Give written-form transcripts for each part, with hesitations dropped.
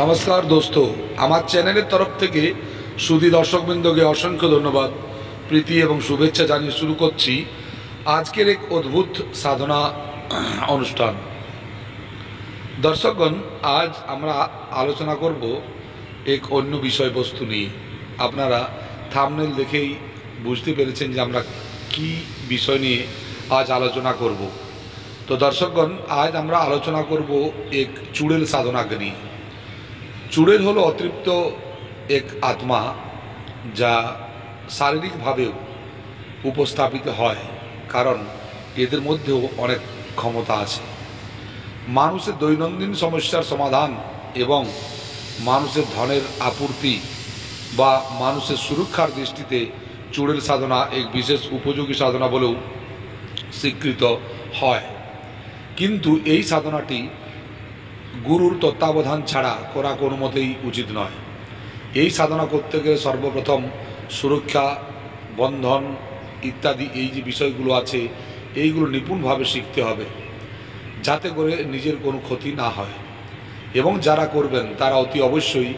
नमस्कार दोस्तों আমার চ্যানেলের তরফ থেকে সুধী দর্শকবৃন্দকে অসংখ্য ধন্যবাদ প্রীতি এবং শুভেচ্ছা জানিয়ে শুরু করছি আজকের এক অদ্ভুত সাধনা অনুষ্ঠান। দর্শকগণ, আজ আমরা আলোচনা করব এক অন্য বিষয়বস্তু নিয়ে। আপনারা থাম্বনেল দেখেই বুঝতে পেরেছেন যে আমরা কি বিষয় নিয়ে আজ আলোচনা করব। তো দর্শকগণ, আজ আমরা আলোচনা করব এক চুড়েল সাধনাকে নিয়ে। চুড়েল হলো অতৃপ্ত এক আত্মা, যা শারীরিকভাবেও উপস্থাপিত হয়, কারণ এদের মধ্যেও অনেক ক্ষমতা আছে। মানুষের দৈনন্দিন সমস্যার সমাধান এবং মানুষের ধনের আপূর্তি বা মানুষের সুরক্ষার দৃষ্টিতে চুড়েল সাধনা এক বিশেষ উপযোগী সাধনা বলেও স্বীকৃত হয়। কিন্তু এই সাধনাটি গুরুর তত্ত্বাবধান ছাড়া করা কোনো মতেই উচিত নয়। এই সাধনা করতে গেলে সর্বপ্রথম সুরক্ষা, বন্ধন ইত্যাদি এই যে বিষয়গুলো আছে, এইগুলো নিপুণভাবে শিখতে হবে, যাতে করে নিজের কোনো ক্ষতি না হয়। এবং যারা করবেন তারা অতি অবশ্যই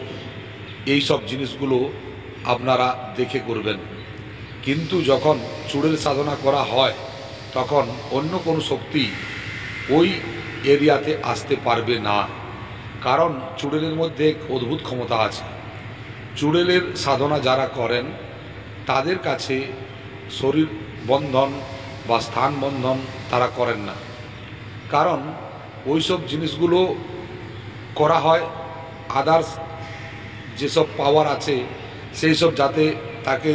এই সব জিনিসগুলো আপনারা দেখে করবেন। কিন্তু যখন চুড়েল সাধনা করা হয়, তখন অন্য কোনো শক্তি ওই এরিয়াতে আসতে পারবে না, কারণ চুড়েলের মধ্যে এক অদ্ভুত ক্ষমতা আছে। চুড়েলের সাধনা যারা করেন তাদের কাছে শরীর বন্ধন বা স্থান বন্ধন তারা করেন না, কারণ ওই সব জিনিসগুলো করা হয় আদার্স যেসব পাওয়ার আছে সেই সব যাতে তাকে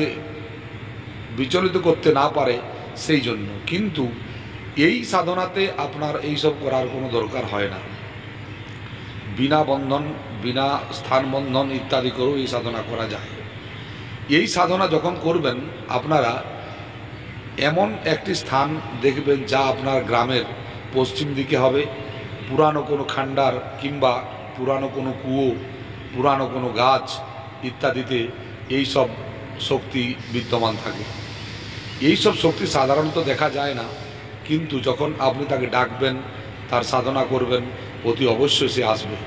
বিচলিত করতে না পারে সেই জন্য। কিন্তু এই সাধনাতে আপনার এই সব করার কোনো দরকার হয় না। বিনা বন্ধন, বিনা স্থান বন্ধন ইত্যাদি করেও এই সাধনা করা যায়। এই সাধনা যখন করবেন, আপনারা এমন একটি স্থান দেখবেন যা আপনার গ্রামের পশ্চিম দিকে হবে। পুরানো কোনো খান্ডার কিংবা পুরানো কোনো কুয়ো, পুরানো কোনো গাছ ইত্যাদিতে এই সব শক্তি বিদ্যমান থাকে। এই সব শক্তি সাধারণত দেখা যায় না, কিন্তু যখন আপনি তাকে ডাকবেন, তার সাধনা করবেন, অতি অবশ্যই সে আসবে।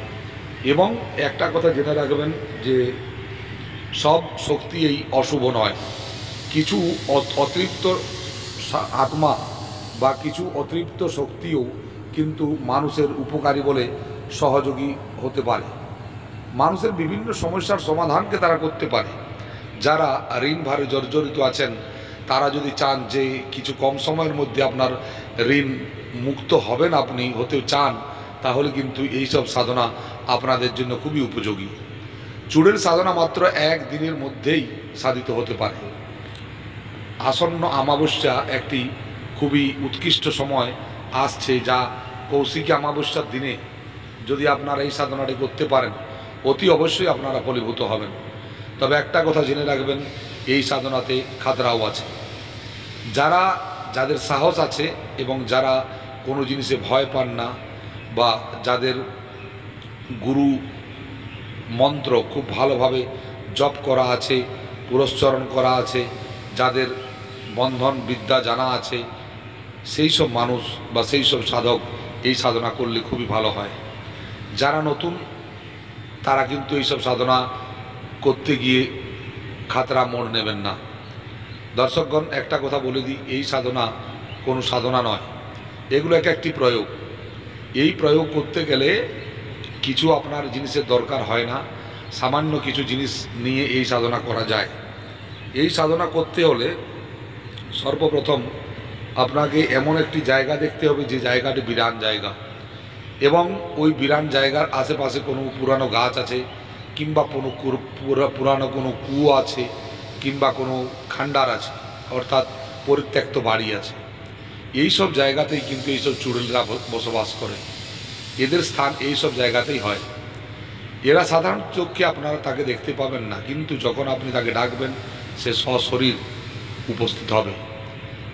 এবং একটা কথা জেনে রাখবেন যে সব শক্তি এই অশুভ নয়। কিছু অতৃপ্ত আত্মা বা কিছু অতৃপ্ত শক্তিও কিন্তু মানুষের উপকারী বলে সহযোগী হতে পারে। মানুষের বিভিন্ন সমস্যার সমাধানকে তারা করতে পারে। যারা ঋণ ভারে জর্জরিত আছেন, তারা যদি চান যে কিছু কম সময়ের মধ্যে আপনার ঋণ মুক্ত হবেন, আপনি হতে চান, তাহলে কিন্তু এই সব সাধনা আপনাদের জন্য খুবই উপযোগী। চুড়েল সাধনা মাত্র এক দিনের মধ্যেই সাধিত হতে পারে। আসন্ন অমাবস্যা একটি খুবই উৎকৃষ্ট সময় আসছে, যা কৌশিকী অমাবস্যার দিনে যদি আপনারা এই সাধনাটি করতে পারেন, অতি অবশ্যই আপনারা ফলীভূত হবেন। তবে একটা কথা জেনে রাখবেন, এই সাধনাতে খাতরাও আছে। যাদের সাহস আছে এবং যারা কোনো জিনিসে ভয় পান না, বা যাদের গুরু মন্ত্র খুব ভালোভাবে জপ করা আছে, পুরস্চরণ করা আছে, যাদের বন্ধন বিদ্যা জানা আছে, সেই সব মানুষ বা সেই সব সাধক এই সাধনা করলে খুবই ভালো হয়। যারা নতুন, তারা কিন্তু এইসব সাধনা করতে গিয়ে খাতরা মোড় নেবেন না। দর্শকগণ, একটা কথা বলে দিই, এই সাধনা কোনো সাধনা নয়, এগুলো একটি প্রয়োগ। এই প্রয়োগ করতে গেলে কিছু আপনার জিনিসের দরকার হয় না, সামান্য কিছু জিনিস নিয়ে এই সাধনা করা যায়। এই সাধনা করতে হলে সর্বপ্রথম আপনাকে এমন একটি জায়গা দেখতে হবে যে জায়গাটি বিরান জায়গা, এবং ওই বিরান জায়গার আশেপাশে কোনো পুরানো গাছ আছে, কিংবা কোনো পুরানো কোনো কুয়ো আছে, কিংবা কোনো খান্ডার আছে, অর্থাৎ পরিত্যক্ত বাড়ি আছে। এই সব জায়গাতেই কিন্তু এইসব চুড়েলরা বসবাস করে। এদের স্থান এই সব জায়গাতেই হয়। এরা সাধারণ চোখে আপনারা তাকে দেখতে পাবেন না, কিন্তু যখন আপনি তাকে ডাকবেন, সে সশরীর উপস্থিত হবে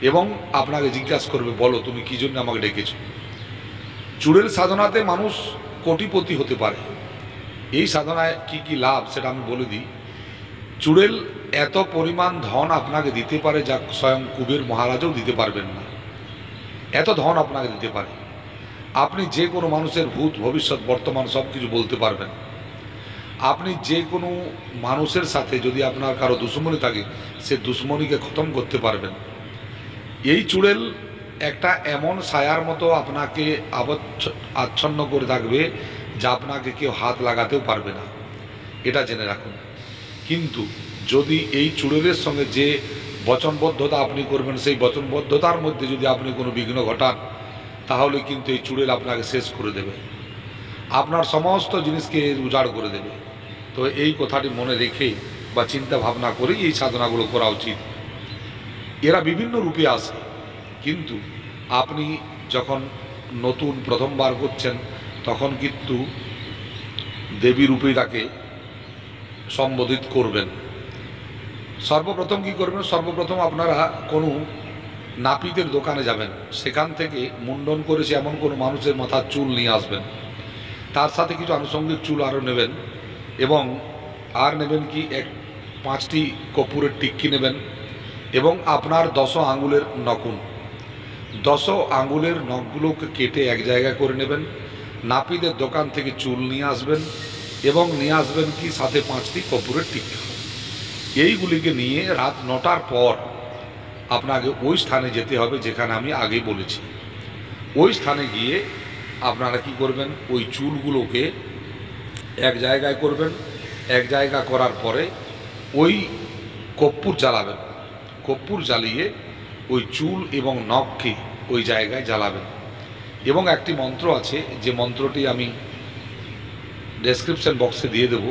এবং আপনাকে জিজ্ঞাসা করবে, বলো তুমি কী জন্য আমাকে ডেকেছো। চুড়েল সাধনাতে মানুষ কোটিপতি হতে পারে। এই সাধনায় কি কি লাভ সেটা আমি বলে দিই। চুড়েল এত পরিমাণ ধন আপনাকে দিতে পারে যা স্বয়ং কুবের মহারাজও দিতে পারবেন না। এত ধন আপনাকে দিতে পারে। আপনি যে কোনো মানুষের ভূত ভবিষ্যৎ বর্তমান সব কিছু বলতে পারবেন। আপনি যে কোনো মানুষের সাথে যদি আপনার কারো দুশ্মনী থাকে, সে দুশ্মনীকে খতম করতে পারবেন। এই চুড়েল একটা এমন ছায়ার মতো আপনাকে আচ্ছন্ন করে থাকবে যা আপনাকে কেউ হাত লাগাতেও পারবে না, এটা জেনে রাখুন। কিন্তু যদি এই চুড়েলের সঙ্গে যে বচনবদ্ধতা আপনি করবেন, সেই বচনবদ্ধতার মধ্যে যদি আপনি কোনো বিঘ্ন ঘটান, তাহলে কিন্তু এই চুড়েল আপনাকে শেষ করে দেবে, আপনার সমস্ত জিনিসকে উজাড় করে দেবে। তো এই কথাটি মনে রেখে বা চিন্তা ভাবনা করেই এই সাধনাগুলো করা উচিত। এরা বিভিন্ন রূপে আসে, কিন্তু আপনি যখন নতুন প্রথমবার করছেন তখন কিন্তু দেবী রূপেই তাকে সম্বোধিত করবেন। সর্বপ্রথম কি করবেন? সর্বপ্রথম আপনারা কোনো নাপিতের দোকানে যাবেন, সেখান থেকে মুন্ডন করেছে এমন কোনো মানুষের মাথার চুল নিয়ে আসবেন, তার সাথে কিছু আনুষঙ্গিক চুল আরও নেবেন, এবং আর নেবেন কি 5টি কর্পূরের টিক্কি নেবেন, এবং আপনার 10 আঙ্গুলের নখুন, 10 আঙ্গুলের নখগুলোকে কেটে এক জায়গায় করে নেবেন। নাপিতের দোকান থেকে চুল নিয়ে আসবেন, এবং নিয়ে আসবেন কি সাথে 5টি কর্পূরের টিক্কি। এইগুলিকে নিয়ে রাত 9টার পর আপনাকে ওই স্থানে যেতে হবে যেখানে আমি আগে বলেছি। ওই স্থানে গিয়ে আপনারা কি করবেন? ওই চুলগুলোকে এক জায়গায় করবেন, এক জায়গা করার পরে ওই কর্পূর জ্বালাবেন, কর্পূর জ্বালিয়ে ওই চুল এবং নখকে ওই জায়গায় জ্বালাবেন। এবং একটি মন্ত্র আছে, যে মন্ত্রটি আমি ডেসক্রিপশন বক্সে দিয়ে দেব,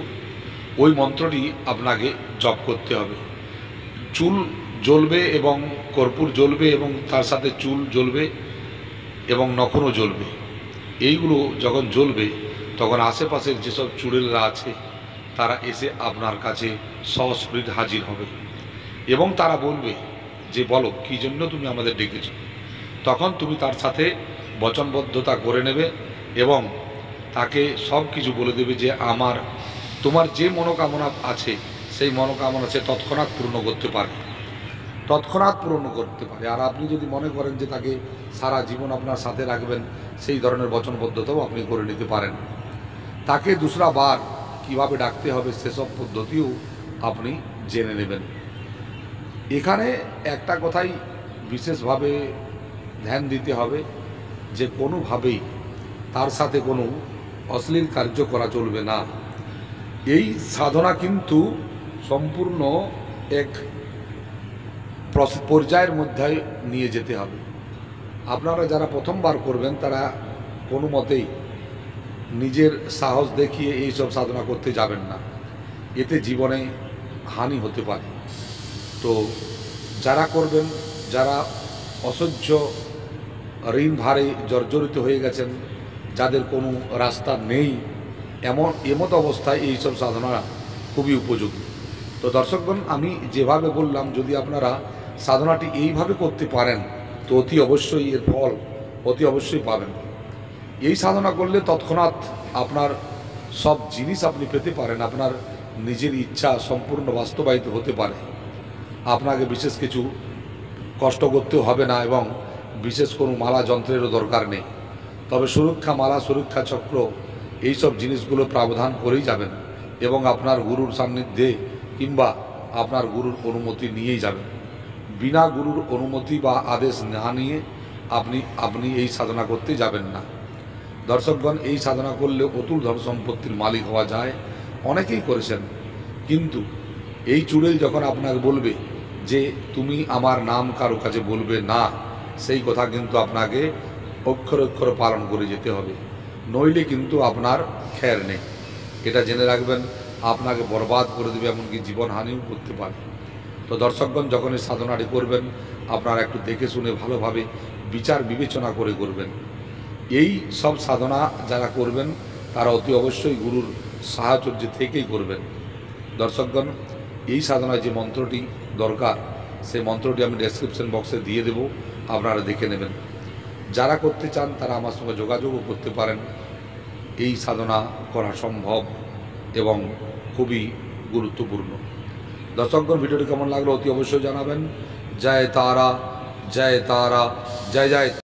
ওই মন্ত্রটি আপনাকে জপ করতে হবে। চুল জ্বলবে এবং কর্পূর জ্বলবে, এবং তার সাথে চুল জ্বলবে এবং নখনও জ্বলবে। এইগুলো যখন জ্বলবে তখন আশেপাশের যেসব চুড়েলরা আছে তারা এসে আপনার কাছে সশরীর হাজির হবে, এবং তারা বলবে যে বলো কী জন্য তুমি আমাদের ডেকেছ। তখন তুমি তার সাথে বচনবদ্ধতা করে নেবে এবং তাকে সব কিছু বলে দেবে যে তোমার যে মনোকামনা আছে সেই মনোকামনা সে তৎক্ষণাৎ পূর্ণ করতে পারে, তৎক্ষণাৎ পূর্ণ করতে পারে। আর আপনি যদি মনে করেন যে তাকে সারা জীবন আপনার সাথে রাখবেন, সেই ধরনের বচনবদ্ধতাও আপনি করে নিতে পারেন। তাকে দুসরা বার কীভাবে ডাকতে হবে সেসব পদ্ধতিও আপনি জেনে নেবেন। এখানে একটা কথাই বিশেষভাবে ধ্যান দিতে হবে, যে কোনোভাবেই তার সাথে কোনো অশ্লীল কার্য করা চলবে না। এই সাধনা কিন্তু সম্পূর্ণ এক পর্যায়ের মধ্যে নিয়ে যেতে হবে। আপনারা যারা প্রথমবার করবেন তারা কোনো মতেই নিজের সাহস দেখিয়ে এই সব সাধনা করতে যাবেন না, এতে জীবনে হানি হতে পারে। তো যারা করবেন, যারা অসহ্য ঋণ ভারে জর্জরিত হয়ে গেছেন, যাদের কোনো রাস্তা নেই, এমত অবস্থায় এইসব সাধনা খুবই উপযোগী। তো দর্শকগণ, আমি যেভাবে বললাম, যদি আপনারা সাধনাটি এইভাবে করতে পারেন তো অতি অবশ্যই এর ফল অতি অবশ্যই পাবেন। এই সাধনা করলে তৎক্ষণাৎ আপনার সব জিনিস আপনি পেতে পারেন, আপনার নিজের ইচ্ছা সম্পূর্ণ বাস্তবায়িত হতে পারে। আপনাকে বিশেষ কিছু কষ্ট করতেও হবে না, এবং বিশেষ কোনো মালা যন্ত্রেরও দরকার নেই। তবে সুরক্ষা মালা, সুরক্ষা চক্র, এইসব জিনিসগুলো প্রাবধান করেই যাবেন, এবং আপনার গুরুর সান্নিধ্যে কিংবা আপনার গুরুর অনুমতি নিয়েই যাবেন। বিনা গুরুর অনুমতি বা আদেশ না নিয়ে আপনি এই সাধনা করতে যাবেন না। দর্শকগণ, এই সাধনা করলে অতুল ধন সম্পত্তির মালিক হওয়া যায়, অনেকেই করেছেন। কিন্তু এই চুড়েল যখন আপনাকে বলবে যে তুমি আমার নাম কারো কাছে বলবে না, সেই কথা কিন্তু আপনাকে অক্ষরে অক্ষরে পালন করে যেতে হবে, নইলে কিন্তু আপনার খের নেই। এটা জেনে রাখবেন, আপনাকে বরবাদ করে দেবে, এমনকি জীবনহানিও করতে পারে। তো দর্শকগণ, যখন এই সাধনাটি করবেন আপনারা একটু দেখে শুনে ভালোভাবে বিচার বিবেচনা করে করবেন। এই সব সাধনা যারা করবেন তারা অতি অবশ্যই গুরুর সাহচর্য থেকেই করবেন। দর্শকগণ, এই সাধনায় যে মন্ত্রটি দরকার সেই মন্ত্রটি আমি ডেসক্রিপশন বক্সে দিয়ে দেব, আপনারা দেখে নেবেন। যারা করতে চান তারা আমার সঙ্গে যোগাযোগও করতে পারেন। এই সাধনা করা সম্ভব এবং খুবই গুরুত্বপূর্ণ। দর্শকগণ, ভিডিওটি কেমন লাগলো অতি অবশ্যই জানাবেন। জয় তারা, জয় তারা, জয় জয়।